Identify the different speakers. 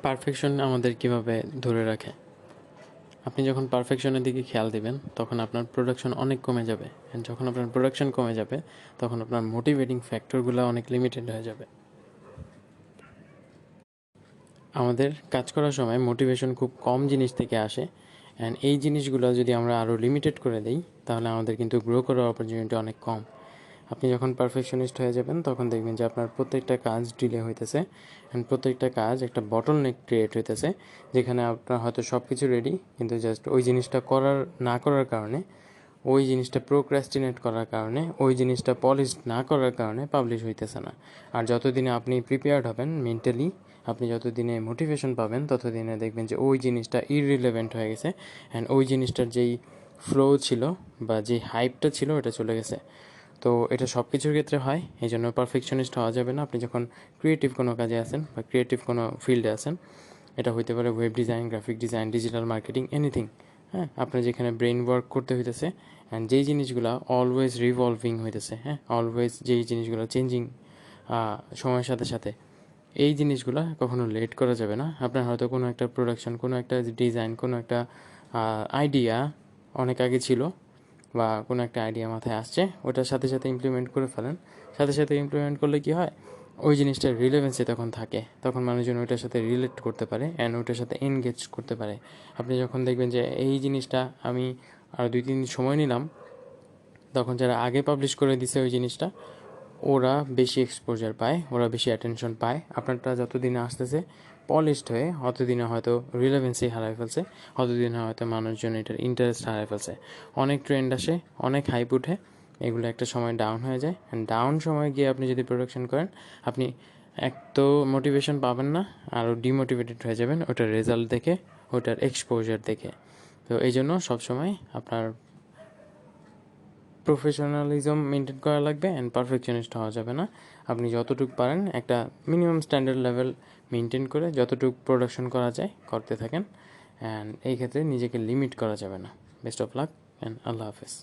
Speaker 1: Perfection আমাদের কিভাবে ধরে রাখে? আপনি যখন পারফেকশনের দিকে খেয়াল দিবেন তখন আপনার প্রোডাকশন অনেক কমে যাবে, অ্যান্ড যখন আপনার প্রোডাকশন কমে যাবে তখন আপনার মোটিভেটিং ফ্যাক্টরগুলো অনেক লিমিটেড হয়ে যাবে। আমাদের কাজ করার সময় মোটিভেশন খুব কম জিনিস থেকে আসে, অ্যান্ড এই জিনিসগুলো যদি আমরা আরও লিমিটেড করে দিই তাহলে আমাদের কিন্তু গ্রো করার অপরচুনিটি অনেক কম। আপনি যখন পারফেকশনিস্ট হয়ে যাবেন তখন দেখবেন যে আপনার প্রত্যেকটা কাজ ডিলে হইতেছে, অ্যান্ড প্রত্যেকটা কাজ একটা বটল নেক ক্রিয়েট হইতেছে, যেখানে আপনার হয়তো সব কিছু রেডি, কিন্তু জাস্ট ওই জিনিসটা না করার কারণে, ওই জিনিসটা প্রোক্রাস্টিনেট করার কারণে, ওই জিনিসটা পলিশ না করার কারণে পাবলিশ হইতেছে না। আর যতদিনে আপনি প্রিপেয়ার্ড হবেন মেন্টালি, আপনি যতদিনে মোটিভেশন পাবেন ততদিনে দেখবেন যে ওই জিনিসটা ইররিলেভেন্ট হয়ে গেছে, অ্যান্ড ওই জিনিসটার যেই ফ্লো ছিল বা যেই হাইপটা ছিল ওটা চলে গেছে। তো এটা সব কিছুর ক্ষেত্রে হয়, এই জন্য পারফেকশনিস্ট হওয়া যাবে না। আপনি যখন ক্রিয়েটিভ কোনো কাজে আছেন বা ক্রিয়েটিভ কোনো ফিল্ডে আছেন, এটা হইতে পারে web design, graphic design, digital marketing, anything, হ্যাঁ, আপনার যেখানে ব্রেন ওয়ার্ক করতে হইতেছে, অ্যান্ড যেই জিনিসগুলো অলওয়েজ রিভলভিং হইতেছে, হ্যাঁ, অলওয়েজ যেই জিনিসগুলো চেঞ্জিং সময়ের সাথে সাথে, এই জিনিসগুলো কখনো লেট করা যাবে না। আপনার হয়তো কোনো একটা প্রোডাকশন, কোনো একটা ডিজাইন, কোনো একটা আইডিয়া অনেক আগে ছিল, বা কোনো একটা আইডিয়া মাথায় আসছে, ওটার সাথে সাথে ইমপ্লিমেন্ট করে ফেলেন। সাথে সাথে ইমপ্লিমেন্ট করলে কি হয়, ওই জিনিসটার রিলেভেন্সি তখন থাকে, তখন মানুষজন ওইটার সাথে রিলেট করতে পারে অ্যান্ড ওইটার সাথে এনগেজ করতে পারে। আপনি যখন দেখবেন যে এই জিনিসটা আমি আর 2-3 দিন সময় নিলাম, তখন যারা আগে পাবলিশ করে দিছে ওই জিনিসটা, ওরা বেশি এক্সপোজার পায়, ওরা বেশি অ্যাটেনশন পায়। আপনারটা যতদিনে আসতেছে পলিশড হয়ে, অতদিনে হয়তো রিলেভেন্সি হারাই ফেলছে, অতদিনে হয়তো মানুষজন এটার ইন্টারেস্ট হারাই ফেলছে। অনেক ট্রেন্ড আসে, অনেক হাইপ উঠে, এগুলো একটা সময় ডাউন হয়ে যায়, অ্যান্ড ডাউন সময় গিয়ে আপনি যদি প্রোডাকশন করেন, আপনি এক তো মোটিভেশন পাবেন না, আরও ডিমোটিভেটেড হয়ে যাবেন ওটার রেজাল্ট দেখে, ওটার এক্সপোজার দেখে। তো এই জন্য সবসময় আপনার প্রফেশনালিজম মেনটেন করা লাগবে, অ্যান্ড পারফেকশনিস্ট হওয়া যাবে না। আপনি যতটুকু পারেন একটা মিনিমাম স্ট্যান্ডার্ড লেভেল মেনটেন করে যতটুকু প্রোডাকশন করা যায় করতে থাকেন, অ্যান্ড এই ক্ষেত্রে নিজেকে লিমিট করা যাবে না। বেস্ট অফ লাক অ্যান্ড আল্লাহ হাফেজ।